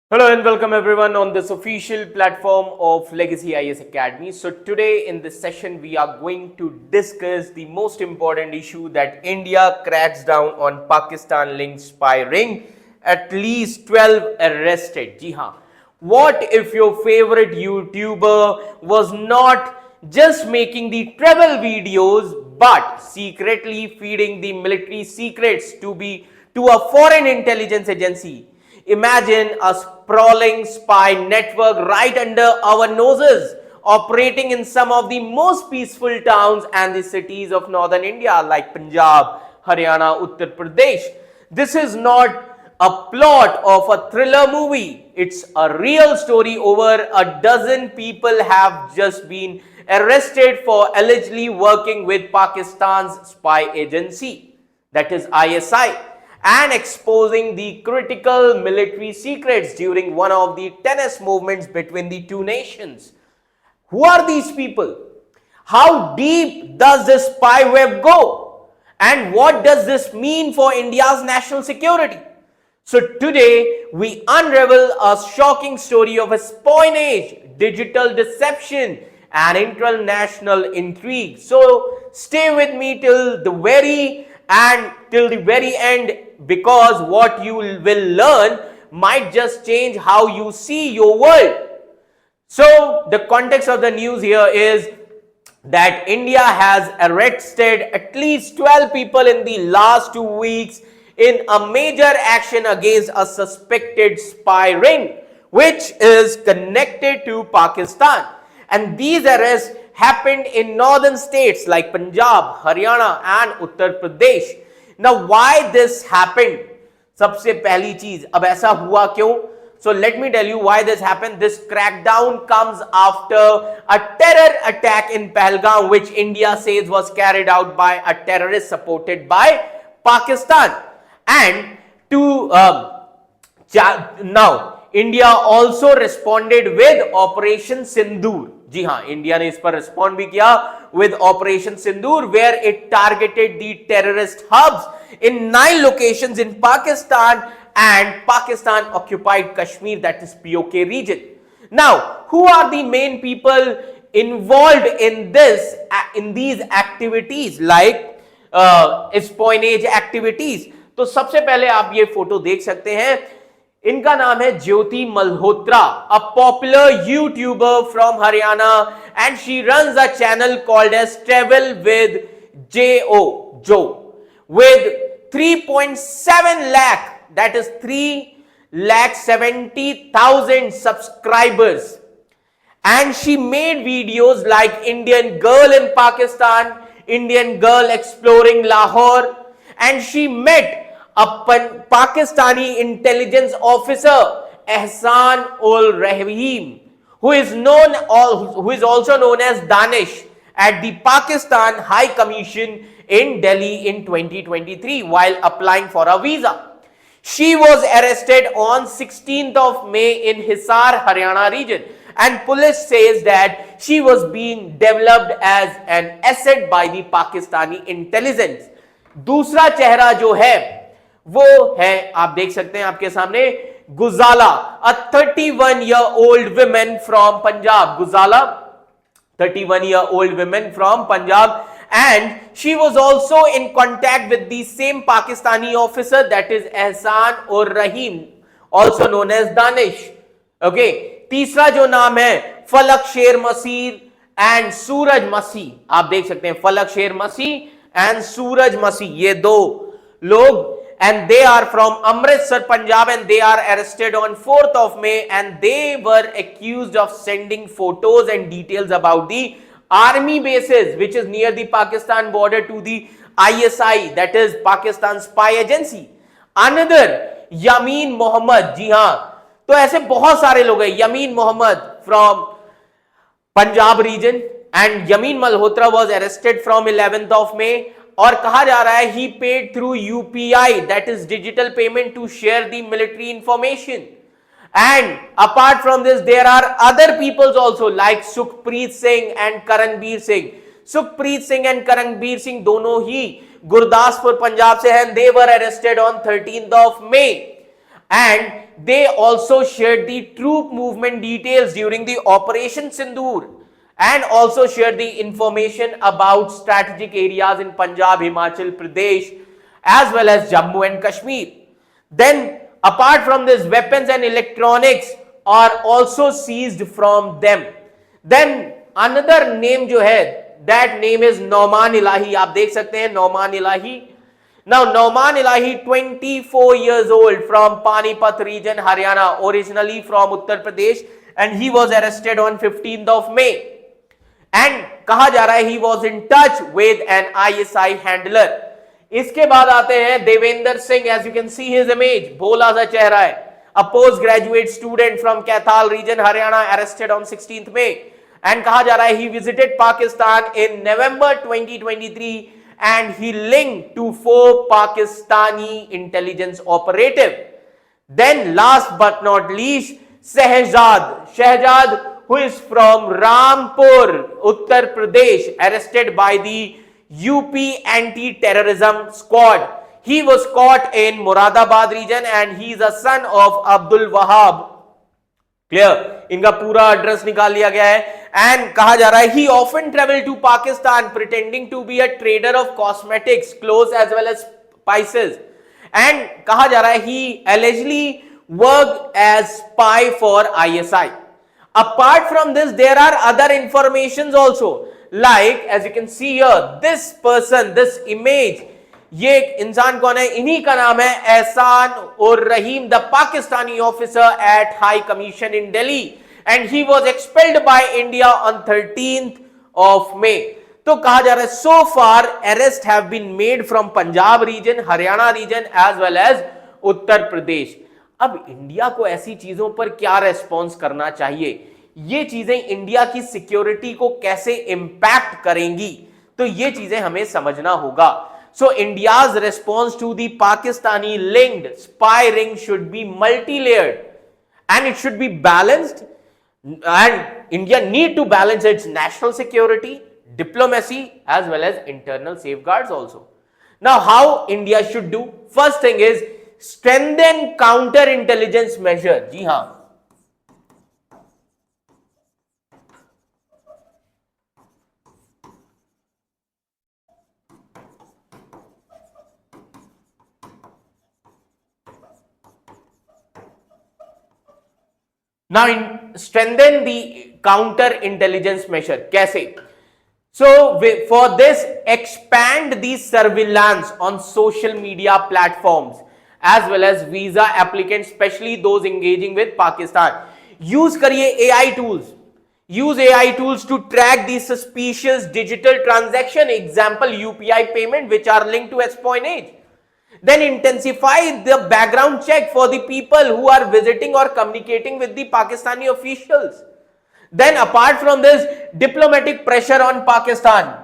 Hello and welcome everyone on this official platform of Legacy IS Academy. So today in this session we are going to discuss the most important issue that India cracks down on Pakistan linked spy ring, at least 12 arrested. Ji haan. What if your favorite YouTuber was not just making the travel videos but secretly feeding the military secrets to a foreign intelligence agency? Imagine a sprawling spy network right under our noses, operating in some of the most peaceful towns and the cities of northern India like Punjab, Haryana, Uttar Pradesh. This is not a plot of a thriller movie. It's a real story. Over a dozen people have just been arrested for allegedly working with Pakistan's spy agency, that is ISI, and exposing the critical military secrets during one of the tense movements between the two nations. Who are these people? How deep does this spy web go? And what does this mean for India's national security? So today we unravel a shocking story of espionage, digital deception, and international intrigue. So stay with me till the very end, because what you will learn might just change how you see your world. So the context of the news here is that India has arrested at least 12 people in the last 2 weeks in a major action against a suspected spy ring, which is connected to Pakistan. And these arrests happened in northern states like Punjab, Haryana, and Uttar Pradesh. Now, why this happened? सबसे पहली चीज, अब ऐसा हुआ क्यों? So let me tell you why this happened. This crackdown comes after a terror attack in Pahalgam, which India says was carried out by a terrorist supported by Pakistan. And now India also responded with Operation Sindoor. जी हाँ, India ने इस पर respond भी किया with Operation Sindoor, where it targeted the terrorist hubs in 9 locations in Pakistan and Pakistan occupied Kashmir, that is POK region. Now, who are the main people involved in these activities like espionage activities? तो सबसे पहले आप ये photo देख सकते हैं. इनका नाम है ज्योति Malhotra, a popular YouTuber from Haryana, and she runs a channel called as Travel with Joe, with 3.7 lakh, that is 3,70,000 subscribers. And she made videos like Indian Girl in Pakistan, Indian Girl exploring Lahore, and she met a Pakistani intelligence officer, Ehsan ul Rahim, who is also known as Danish, at the Pakistan High Commission in Delhi in 2023 while applying for a visa. She was arrested on 16th of May in Hisar, Haryana region, and police says that she was being developed as an asset by the Pakistani intelligence. दूसरा चेहरा जो है वो है, आप देख सकते हैं आपके सामने, गुजाला, a 31-year-old woman from Punjab. Guzala, 31-year-old woman from Punjab, and she was also in contact with the same Pakistani officer, that is Ehsan ul Rahim, also known as Danish. Okay, तीसरा जो नाम है फलक शेर मसीह and सूरज मसीह, आप देख सकते हैं फलक शेर मसीह एंड सूरज मसीह, ये दो लोग, and they are from Amritsar, Punjab, and they are arrested on 4th of May, and they were accused of sending photos and details about the army bases which is near the Pakistan border to the ISI, that is Pakistan spy agency. Another, Yamin Mohammed, जी हाँ, तो ऐसे बहुत सारे लोग हैं. Yamin Mohammed from Punjab region, and Yamin Malhotra was arrested from 11th of May. और कहा जा रहा है he paid through UPI, that is digital payment, to share the military information. And apart from this, there are other peoples also like Sukhpreet Singh and Karanbir Singh. Sukhpreet Singh and Karanbir Singh दोनों ही गुरदासपुर पंजाब से हैं. They were arrested on 13th of May. and they also shared the troop movement details during the Operation Sindoor, and also shared the information about strategic areas in Punjab, Himachal Pradesh, as well as Jammu and Kashmir. Then, apart from this, weapons and electronics are also seized from them. Then another name जो है, that name is Nauman Ilahi. आप देख सकते हैं Nauman Ilahi. Now Nauman Ilahi, 24 years old, from Panipat region, Haryana, originally from Uttar Pradesh, and he was arrested on 15th of May. And कहा जा रहा है he was in touch with an ISI handler. इसके बाद आते हैं Devendra Singh, as you can see his image, भोला सा चेहरा है, a postgraduate student from Kaithal region, Haryana, arrested on 16th May. And कहा जा रहा है he visited Pakistan in November 2023 and he linked to 4 Pakistani intelligence operative. Then last but not least, Shehzad, who is from Rampur, Uttar Pradesh, arrested by the UP anti-terrorism squad. He was caught in Moradabad region and he is a son of Abdul Wahab. Clear? इनका पूरा address निकाल लिया गया है. And कहा जा रहा है he often traveled to Pakistan pretending to be a trader of cosmetics, clothes as well as spices. And कहा जा रहा है he allegedly worked as spy for ISI. Apart from this, there are other informations also, like as you can see here, this person, this image, ये एक इंसान कौन है? इन्हीं का नाम है Ehsan ur Rahim, the Pakistani officer at high commission in Delhi, and he was expelled by India on 13th of May. तो कहा जा रहा है so far arrest have been made from Punjab region, Haryana region as well as Uttar Pradesh. अब इंडिया को ऐसी चीजों पर क्या रेस्पॉन्स करना चाहिए? ये चीजें इंडिया की सिक्योरिटी को कैसे इंपैक्ट करेंगी? तो ये चीजें हमें समझना होगा. So India's response to the Pakistani linked spy ring should be multi-layered and it should be balanced, and India need to balance its national security, diplomacy as well as internal safeguards also. Now how India should do? First thing is strengthen counter-intelligence measure. जी हाँ, now strengthen the counter intelligence measure. कैसे? So for this, expand the surveillance on social media platforms as well as visa applicants, especially those engaging with Pakistan. Use करिए AI tools. Use AI tools to track the suspicious digital transaction, example UPI payment, which are linked to espionage. Then intensify the background check for the people who are visiting or communicating with the Pakistani officials. Then apart from this, diplomatic pressure on Pakistan.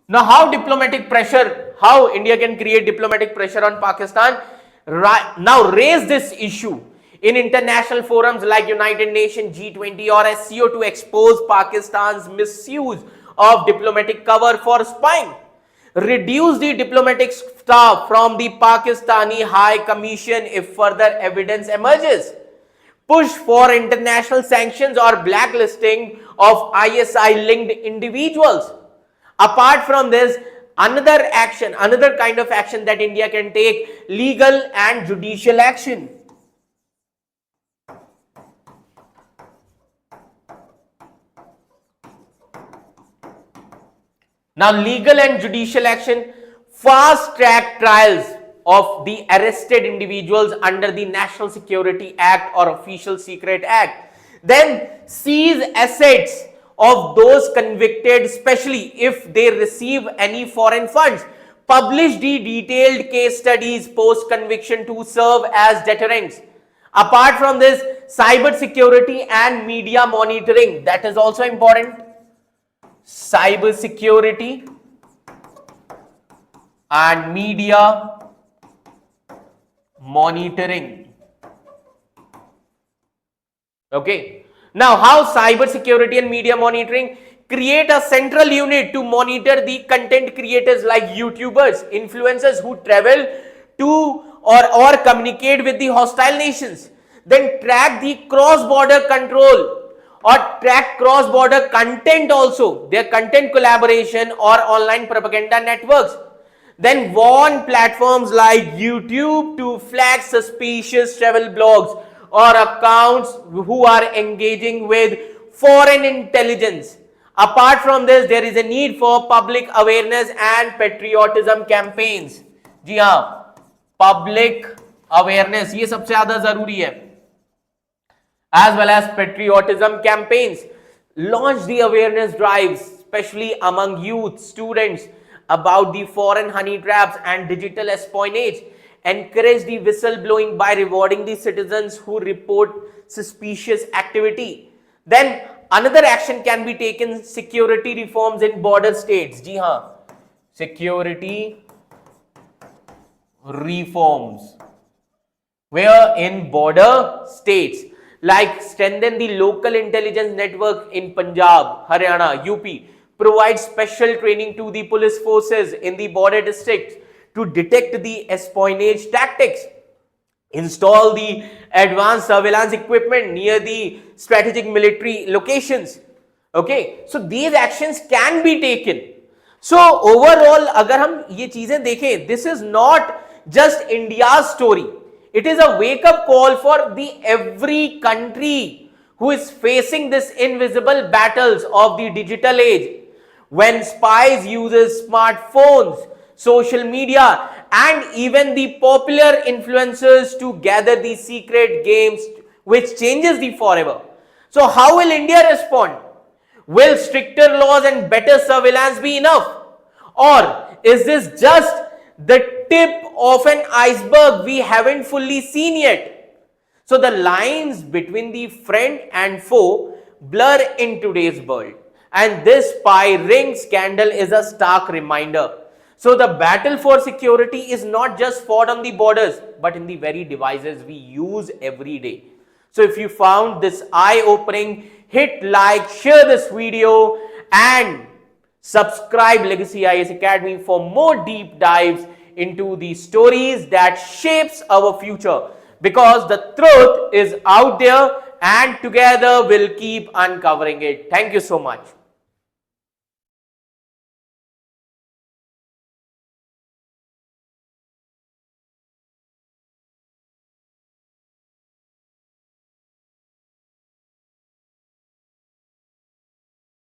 Now how diplomatic pressure, how India can create diplomatic pressure on Pakistan? Now raise this issue in international forums like United Nations, G20 or SCO to expose Pakistan's misuse of diplomatic cover for spying. Reduce the diplomatic staff from the Pakistani High Commission if further evidence emerges. Push for international sanctions or blacklisting of ISI linked individuals. Apart from this, another kind of action that India can take, legal and judicial action. Now, legal and judicial action, fast track trials of the arrested individuals under the National Security Act or Official Secret Act. Then seize assets of those convicted, especially if they receive any foreign funds. Publish the detailed case studies post conviction to serve as deterrents. Apart from this, cyber security and media monitoring, that is also important. Cyber security and media monitoring. Okay. Now, how cyber security and media monitoring? Create a central unit to monitor the content creators like YouTubers, influencers who travel to or communicate with the hostile nations. Then track the cross-border control or track cross-border content also, their content collaboration or online propaganda networks. Then warn platforms like YouTube to flag suspicious travel blogs or accounts who are engaging with foreign intelligence. Apart from this, there is a need for public awareness and patriotism campaigns. जी हाँ, public awareness ये सबसे ज़्यादा ज़रूरी है. As well as patriotism campaigns. Launch the awareness drives, especially among youth, students, about the foreign honey traps and digital espionage. Encourage the whistleblowing by rewarding the citizens who report suspicious activity. Then another action can be taken, security reforms in border states. जी हाँ, security reforms where in border states, like strengthen the local intelligence network in Punjab, Haryana, UP, provide special training to the police forces in the border districts to detect the espionage tactics, install the advanced surveillance equipment near the strategic military locations. Okay, so these actions can be taken. So overall, अगर हम ये चीजें देखें, this is not just India's story. It is a wake-up call for the every country who is facing this invisible battles of the digital age. When spies uses smartphones, social media, and even the popular influencers to gather the secret games which changes the forever. So how will India respond? Will stricter laws and better surveillance be enough? Or is this just the tip of an iceberg we haven't fully seen yet? So the lines between the friend and foe blur in today's world. And this spy ring scandal is a stark reminder. So the battle for security is not just fought on the borders, but in the very devices we use every day. So if you found this eye-opening, hit like, share this video, and subscribe Legacy IAS Academy for more deep dives into the stories that shapes our future, because the truth is out there and together we'll keep uncovering it. Thank you so much.